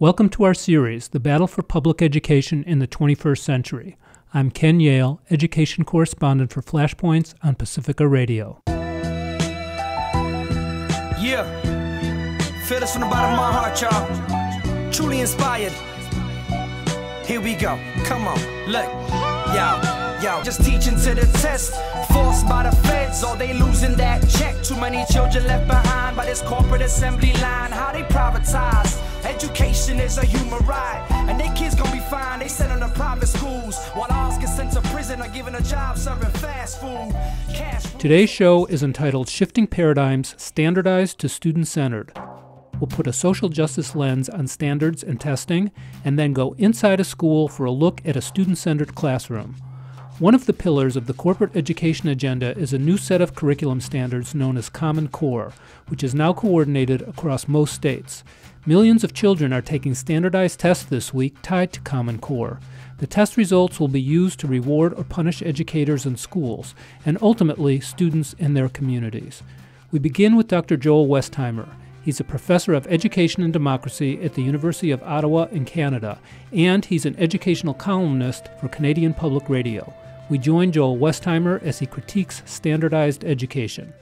Welcome to our series, The Battle for Public Education in the 21st Century. I'm Ken Yale, education correspondent for Flashpoints on Pacifica Radio. Yeah, feel this from the bottom of my heart, y'all. Truly inspired. Here we go, come on, look, yo, just teaching to the test, forced by the feds, or they losing that check. Too many children left behind by this corporate assembly line. How they privatize education is a human right, and their kids gonna be fine. They send them to private schools, while ours get sent to prison or given a job serving fast food. Today's show is entitled Shifting Paradigms, Standardized to Student-Centered. We'll put a social justice lens on standards and testing, and then go inside a school for a look at a student-centered classroom. One of the pillars of the corporate education agenda is a new set of curriculum standards known as Common Core, which is now coordinated across most states. Millions of children are taking standardized tests this week tied to Common Core. The test results will be used to reward or punish educators and schools, and ultimately students in their communities. We begin with Dr. Joel Westheimer. He's a professor of education and democracy at the University of Ottawa in Canada, and he's an educational columnist for Canadian Public Radio. We join Joel Westheimer as he critiques standardized education.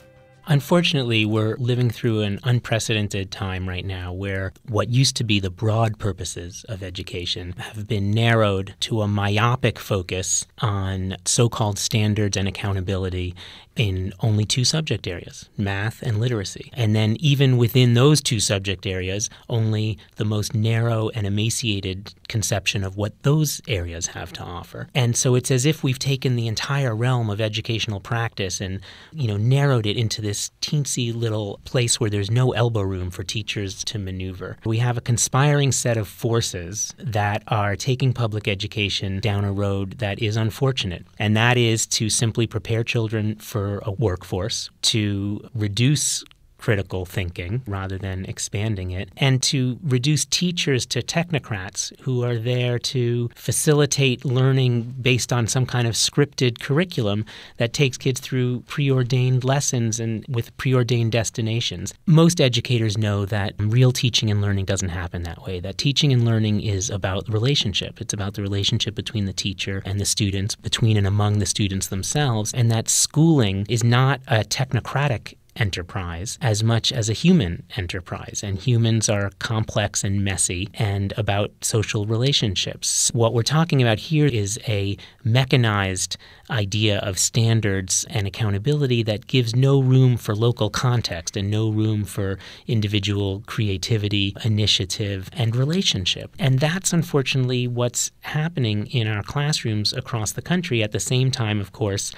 Unfortunately, we're living through an unprecedented time right now where what used to be the broad purposes of education have been narrowed to a myopic focus on so-called standards and accountability in only two subject areas, math and literacy. And then even within those two subject areas, only the most narrow and emaciated conception of what those areas have to offer. And so it's as if we've taken the entire realm of educational practice and, narrowed it into this teensy little place where there's no elbow room for teachers to maneuver. We have a conspiring set of forces that are taking public education down a road that is unfortunate, and that is to simply prepare children for a workforce, to reduce critical thinking rather than expanding it, and to reduce teachers to technocrats who are there to facilitate learning based on some kind of scripted curriculum that takes kids through preordained lessons and with preordained destinations. Most educators know that real teaching and learning doesn't happen that way, that teaching and learning is about relationship. It's about the relationship between the teacher and the students, between and among the students themselves, and that schooling is not a technocratic enterprise as much as a human enterprise. And humans are complex and messy and about social relationships. What we're talking about here is a mechanized idea of standards and accountability that gives no room for local context and no room for individual creativity, initiative, and relationship. And that's unfortunately what's happening in our classrooms across the country at the same time, of course,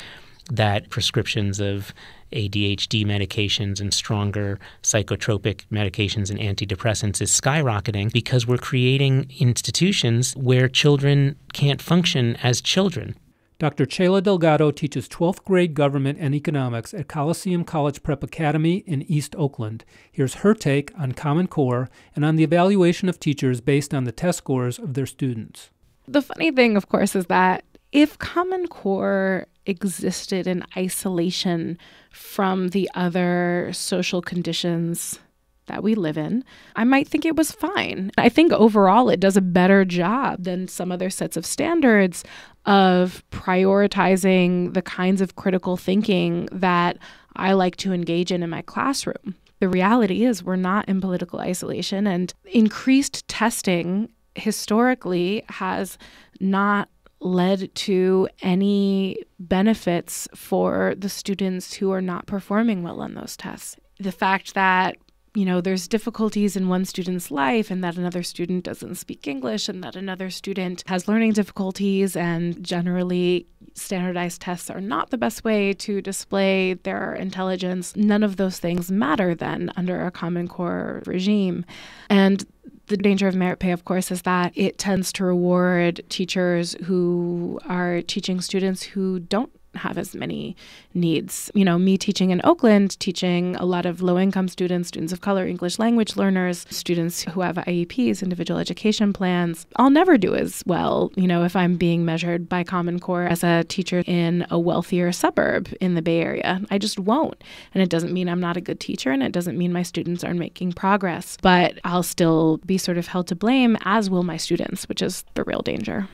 that prescriptions of ADHD medications and stronger psychotropic medications and antidepressants is skyrocketing because we're creating institutions where children can't function as children. Dr. Chela Delgado teaches 12th grade government and economics at Coliseum College Prep Academy in East Oakland. Here's her take on Common Core and on the evaluation of teachers based on the test scores of their students. The funny thing, of course, is that if Common Core existed in isolation from the other social conditions that we live in, I might think it was fine. I think overall it does a better job than some other sets of standards of prioritizing the kinds of critical thinking that I like to engage in my classroom. The reality is we're not in political isolation, and increased testing historically has not led to any benefits for the students who are not performing well on those tests. The fact that, there's difficulties in one student's life and that another student doesn't speak English and that another student has learning difficulties, and generally standardized tests are not the best way to display their intelligence. None of those things matter then under a Common Core regime. And the danger of merit pay, of course, is that it tends to reward teachers who are teaching students who don't have as many needs. You know, me teaching in Oakland, teaching a lot of low-income students, students of color, English language learners, students who have IEPs, individual education plans, I'll never do as well, you know, if I'm being measured by Common Core as a teacher in a wealthier suburb in the Bay Area. I just won't. And it doesn't mean I'm not a good teacher, and it doesn't mean my students aren't making progress, but I'll still be sort of held to blame, as will my students, which is the real danger.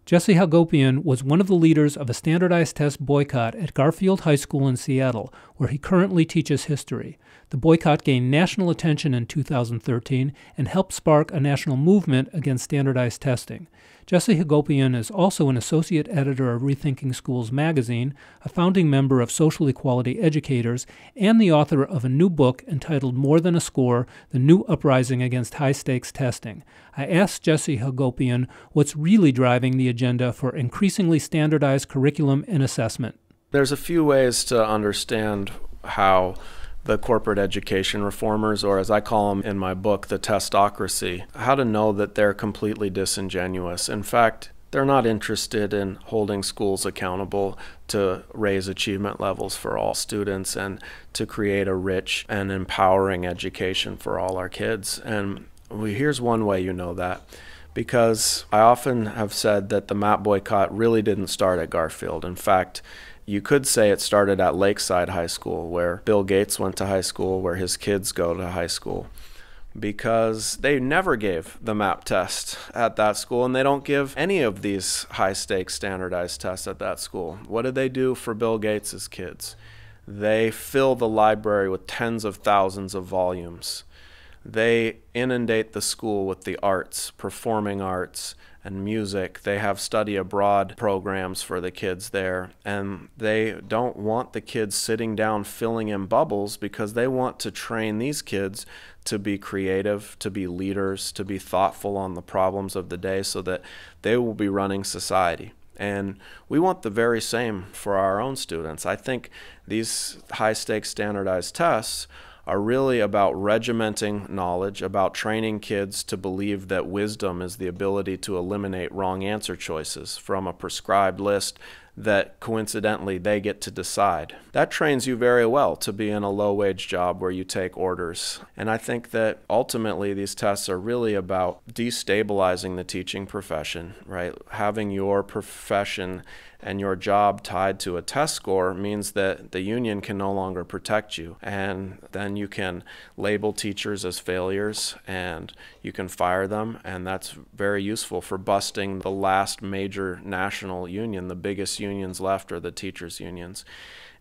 Jesse Hagopian was one of the leaders of a standardized test boycott at Garfield High School in Seattle, where he currently teaches history. The boycott gained national attention in 2013 and helped spark a national movement against standardized testing. Jesse Hagopian is also an associate editor of Rethinking Schools magazine, a founding member of Social Equality Educators, and the author of a new book entitled More Than a Score, The New Uprising Against High-Stakes Testing. I asked Jesse Hagopian what's really driving the agenda for increasingly standardized curriculum and assessment. There's a few ways to understand how the corporate education reformers, or as I call them in my book, the testocracy, how to know that they're completely disingenuous. In fact, they're not interested in holding schools accountable to raise achievement levels for all students and to create a rich and empowering education for all our kids. And here's one way you know that. Because I often have said that the map boycott really didn't start at Garfield. In fact, you could say it started at Lakeside High School, where Bill Gates went to high school, where his kids go to high school, because they never gave the MAP test at that school, and they don't give any of these high-stakes standardized tests at that school. What did they do for Bill Gates' kids? They fill the library with tens of thousands of volumes. They inundate the school with the arts, performing arts, and music. They have study abroad programs for the kids there, and they don't want the kids sitting down filling in bubbles, because they want to train these kids to be creative, to be leaders, to be thoughtful on the problems of the day, so that they will be running society. And we want the very same for our own students. I think these high-stakes standardized tests are really about regimenting knowledge, about training kids to believe that wisdom is the ability to eliminate wrong answer choices from a prescribed list that coincidentally they get to decide. That trains you very well to be in a low-wage job where you take orders. And I think that ultimately these tests are really about destabilizing the teaching profession, right? Having your profession and your job tied to a test score means that the union can no longer protect you. And then you can label teachers as failures and you can fire them. And that's very useful for busting the last major national union. The biggest unions left are the teachers' unions.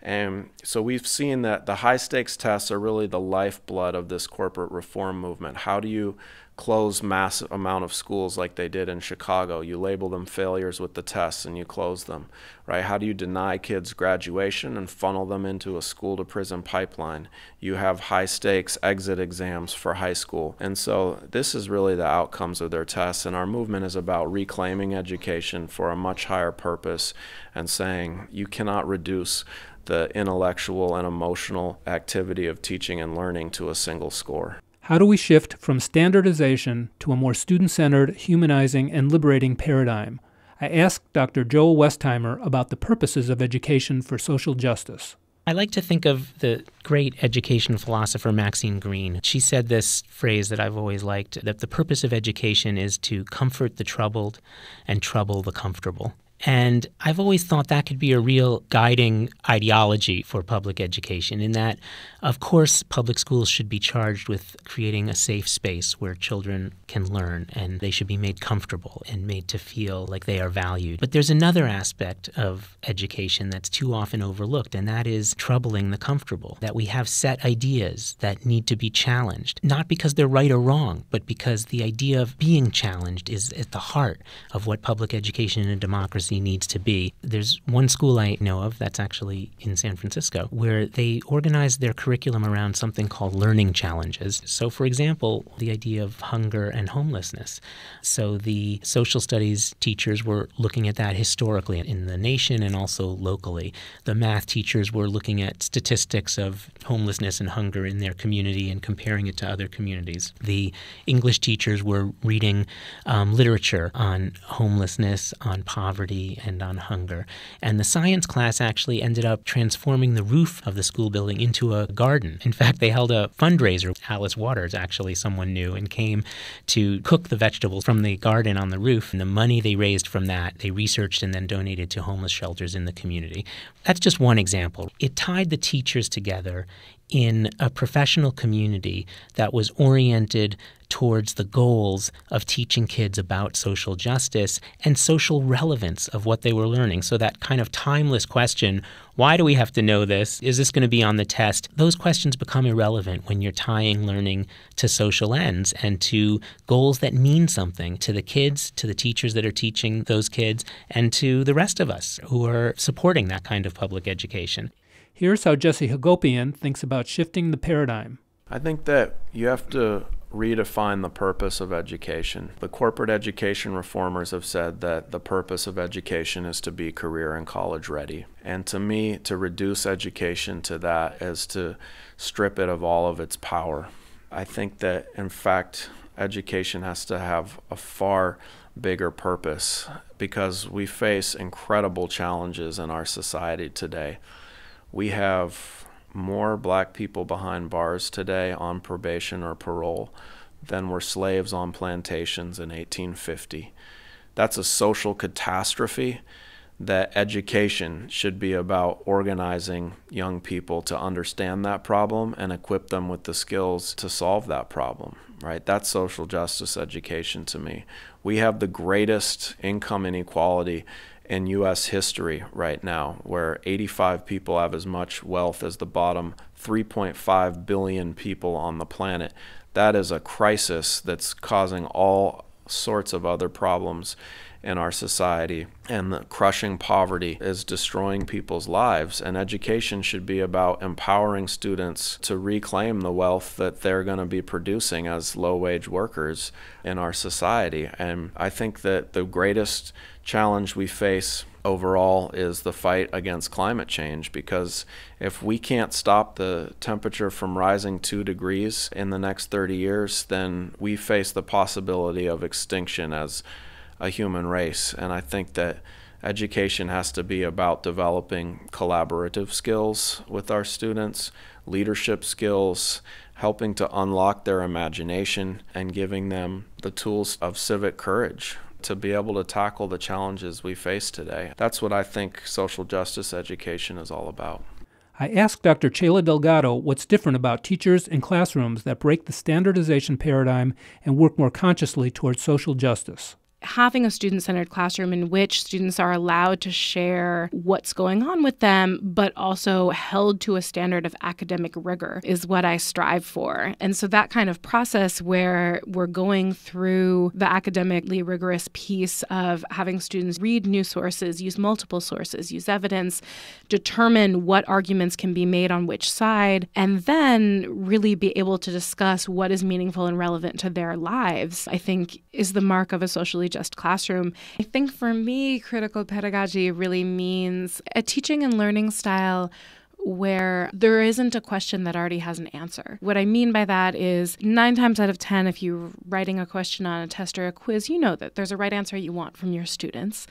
And so we've seen that the high-stakes tests are really the lifeblood of this corporate reform movement. How do you close massive amount of schools like they did in Chicago? You label them failures with the tests and you close them, right? How do you deny kids graduation and funnel them into a school-to-prison pipeline? You have high-stakes exit exams for high school. And so this is really the outcomes of their tests, and our movement is about reclaiming education for a much higher purpose and saying you cannot reduce the intellectual and emotional activity of teaching and learning to a single score. How do we shift from standardization to a more student-centered, humanizing, and liberating paradigm? I asked Dr. Joel Westheimer about the purposes of education for social justice. I like to think of the great education philosopher Maxine Greene. She said this phrase that I've always liked, that the purpose of education is to comfort the troubled and trouble the comfortable. And I've always thought that could be a real guiding ideology for public education, in that, of course, public schools should be charged with creating a safe space where children can learn, and they should be made comfortable and made to feel like they are valued. But there's another aspect of education that's too often overlooked, and that is troubling the comfortable, that we have set ideas that need to be challenged, not because they're right or wrong, but because the idea of being challenged is at the heart of what public education in a democracy needs to be. There's one school I know of that's actually in San Francisco where they organized their curriculum around something called learning challenges. So, for example, the idea of hunger and homelessness. So the social studies teachers were looking at that historically in the nation and also locally. The math teachers were looking at statistics of homelessness and hunger in their community and comparing it to other communities. The English teachers were reading literature on homelessness, on poverty, poverty and on hunger. And the science class actually ended up transforming the roof of the school building into a garden. In fact, they held a fundraiser. Alice Waters, actually someone knew, and came to cook the vegetables from the garden on the roof. And the money they raised from that, they researched and then donated to homeless shelters in the community. That's just one example. It tied the teachers together in a professional community that was oriented towards the goals of teaching kids about social justice and social relevance of what they were learning. So that kind of timeless question, why do we have to know this? Is this going to be on the test? Those questions become irrelevant when you're tying learning to social ends and to goals that mean something to the kids, to the teachers that are teaching those kids, and to the rest of us who are supporting that kind of public education. Here's how Jesse Hagopian thinks about shifting the paradigm. I think that you have to redefine the purpose of education. The corporate education reformers have said that the purpose of education is to be career and college ready. And to me, to reduce education to that is to strip it of all of its power. I think that, in fact, education has to have a far bigger purpose because we face incredible challenges in our society today. We have more black people behind bars today on probation or parole than were slaves on plantations in 1850. That's a social catastrophe that education should be about organizing young people to understand that problem and equip them with the skills to solve that problem, right? That's social justice education to me. We have the greatest income inequality in U.S. history right now, where 85 people have as much wealth as the bottom 3.5 billion people on the planet. That is a crisis that's causing all sorts of other problems in our society, and the crushing poverty is destroying people's lives. And education should be about empowering students to reclaim the wealth that they're going to be producing as low-wage workers in our society. And I think that the greatest challenge we face overall is the fight against climate change, because if we can't stop the temperature from rising 2 degrees in the next 30 years, then we face the possibility of extinction as a human race. And I think that education has to be about developing collaborative skills with our students, leadership skills, helping to unlock their imagination, and giving them the tools of civic courage to be able to tackle the challenges we face today. That's what I think social justice education is all about. I asked Dr. Chela Delgado what's different about teachers in classrooms that break the standardization paradigm and work more consciously towards social justice. Having a student-centered classroom in which students are allowed to share what's going on with them, but also held to a standard of academic rigor is what I strive for. And so that kind of process where we're going through the academically rigorous piece of having students read new sources, use multiple sources, use evidence, determine what arguments can be made on which side, and then really be able to discuss what is meaningful and relevant to their lives, I think is the mark of a socially just classroom. I think for me, critical pedagogy really means a teaching and learning style where there isn't a question that already has an answer. What I mean by that is 9 times out of 10, if you're writing a question on a test or a quiz, you know that there's a right answer you want from your students.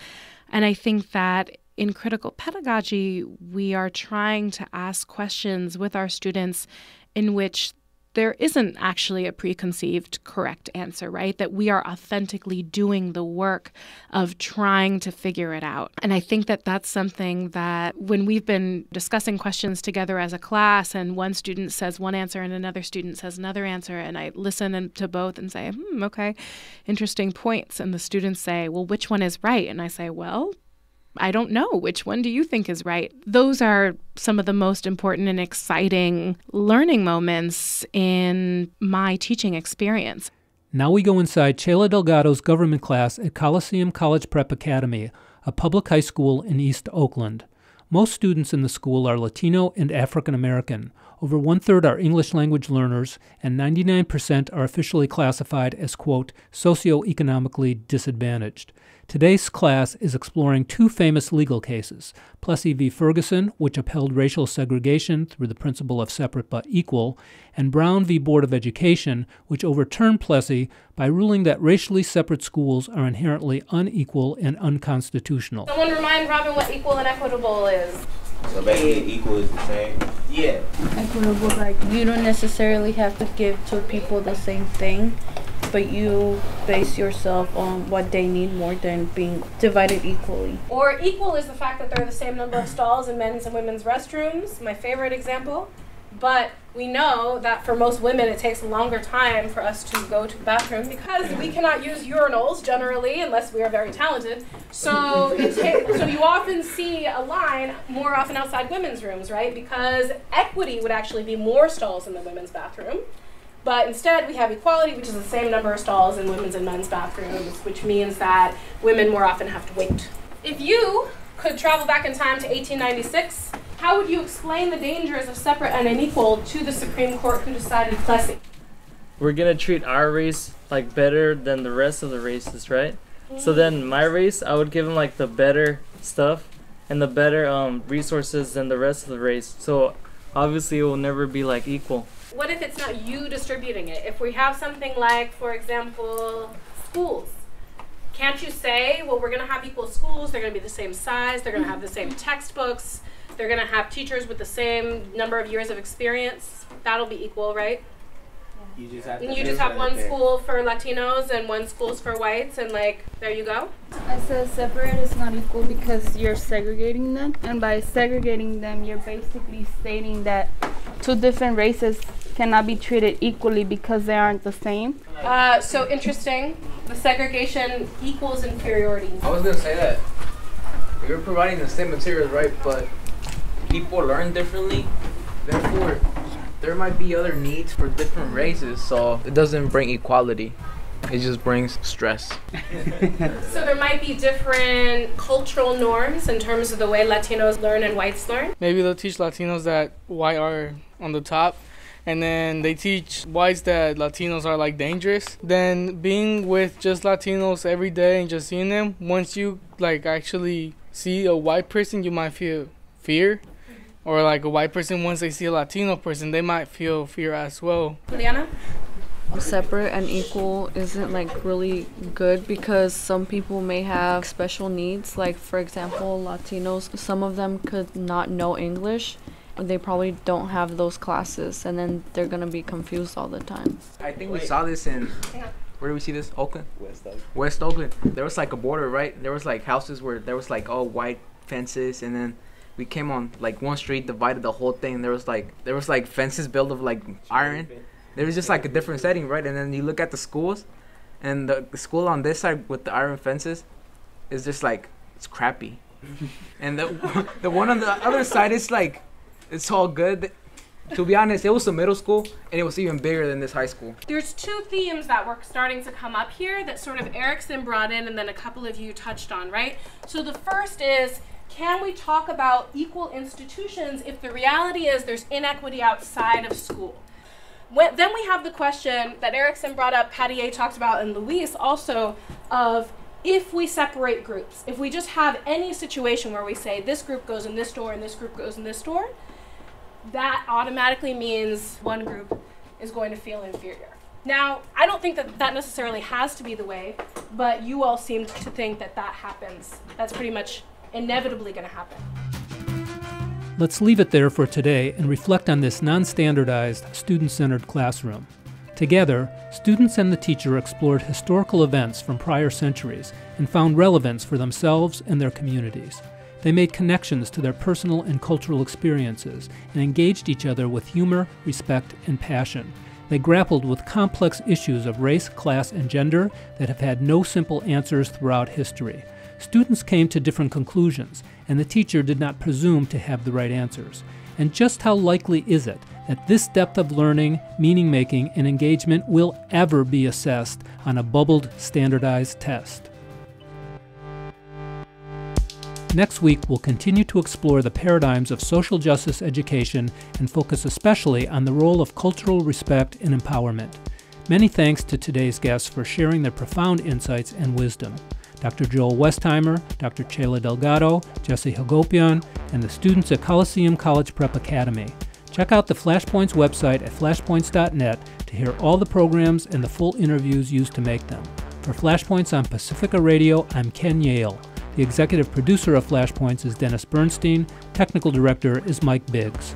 And I think that in critical pedagogy, we are trying to ask questions with our students in which there isn't actually a preconceived correct answer, right? That we are authentically doing the work of trying to figure it out. And I think that that's something that when we've been discussing questions together as a class and one student says one answer and another student says another answer, and I listen to both and say, okay, interesting points. And the students say, well, which one is right? And I say, well, I don't know. Which one do you think is right? Those are some of the most important and exciting learning moments in my teaching experience. Now we go inside Chela Delgado's government class at Coliseum College Prep Academy, a public high school in East Oakland. Most students in the school are Latino and African American, Over 1/3 are English language learners, and 99% are officially classified as, quote, socioeconomically disadvantaged. Today's class is exploring two famous legal cases, Plessy v. Ferguson, which upheld racial segregation through the principle of separate but equal, and Brown v. Board of Education, which overturned Plessy by ruling that racially separate schools are inherently unequal and unconstitutional. Someone remind Robin what equal and equitable is. So basically equal is the same? Yeah. Equitable, like you don't necessarily have to give to people the same thing, but you base yourself on what they need more than being divided equally. Or equal is the fact that there are the same number of stalls in men's and women's restrooms, my favorite example. But we know that for most women it takes a longer time for us to go to the bathroom because we cannot use urinals generally unless we are very talented. So so you often see a line more often outside women's rooms, right? Because equity would actually be more stalls in the women's bathroom. But instead we have equality, which is the same number of stalls in women's and men's bathrooms, which means that women more often have to wait. If you could travel back in time to 1896, how would you explain the dangers of separate and unequal to the Supreme Court who decided Plessy? We're gonna treat our race like better than the rest of the races, right? So then my race, I would give them like the better stuff and the better resources than the rest of the race. So obviously it will never be like equal. What if it's not you distributing it? If we have something like, for example, schools, can't you say, well, we're going to have equal schools, they're going to be the same size, they're going to have the same textbooks, they're going to have teachers with the same number of years of experience? That'll be equal, right? You just have one school for Latinos and one school for whites, and like, there you go. I said separate is not equal because you're segregating them, and by segregating them, you're basically stating that two different races cannot be treated equally because they aren't the same. So interesting. The segregation equals inferiority. I was gonna say that you're providing the same materials, right? But people learn differently. Therefore, there might be other needs for different races. So it doesn't bring equality. It just brings stress. So there might be different cultural norms in terms of the way Latinos learn and whites learn. Maybe they'll teach Latinos that white are on the top, and then they teach whites that Latinos are like dangerous. Then being with just Latinos every day and just seeing them, once you like actually see a white person, you might feel fear. Or like a white person, once they see a Latino person, they might feel fear as well. Juliana? Separate and equal isn't like really good because some people may have special needs. Like for example, Latinos, some of them could not know English. They probably don't have those classes, and then they're gonna be confused all the time. I think we saw this in, where did we see this? Oakland? West Oakland. There was like a border, right? There was like houses where there was like all white fences, and then we came on like one street, divided the whole thing. There was like fences built of like iron. There was just like a different setting, right? And then you look at the schools, and the school on this side with the iron fences is just like, it's crappy. And the one on the other side is like, it's all good. To be honest, it was a middle school, and it was even bigger than this high school. There's two themes that were starting to come up here that sort of Erickson brought in and then a couple of you touched on, right? So the first is, can we talk about equal institutions if the reality is there's inequity outside of school? Then we have the question that Erickson brought up, Patty talked about, and Luis also, of if we separate groups, if we just have any situation where we say this group goes in this door and this group goes in this door, that automatically means one group is going to feel inferior. Now, I don't think that that necessarily has to be the way, but you all seem to think that that happens. That's pretty much inevitably going to happen. Let's leave it there for today and reflect on this non-standardized, student-centered classroom. Together, students and the teacher explored historical events from prior centuries and found relevance for themselves and their communities. They made connections to their personal and cultural experiences and engaged each other with humor, respect, and passion. They grappled with complex issues of race, class, and gender that have had no simple answers throughout history. Students came to different conclusions, and the teacher did not presume to have the right answers. And just how likely is it that this depth of learning, meaning-making, and engagement will ever be assessed on a bubbled, standardized test? Next week, we'll continue to explore the paradigms of social justice education and focus especially on the role of cultural respect and empowerment. Many thanks to today's guests for sharing their profound insights and wisdom. Dr. Joel Westheimer, Dr. Chela Delgado, Jesse Hagopian, and the students at Coliseum College Prep Academy. Check out the Flashpoints website at flashpoints.net to hear all the programs and the full interviews used to make them. For Flashpoints on Pacifica Radio, I'm Ken Yale. The executive producer of Flashpoints is Dennis Bernstein. Technical director is Mike Biggz.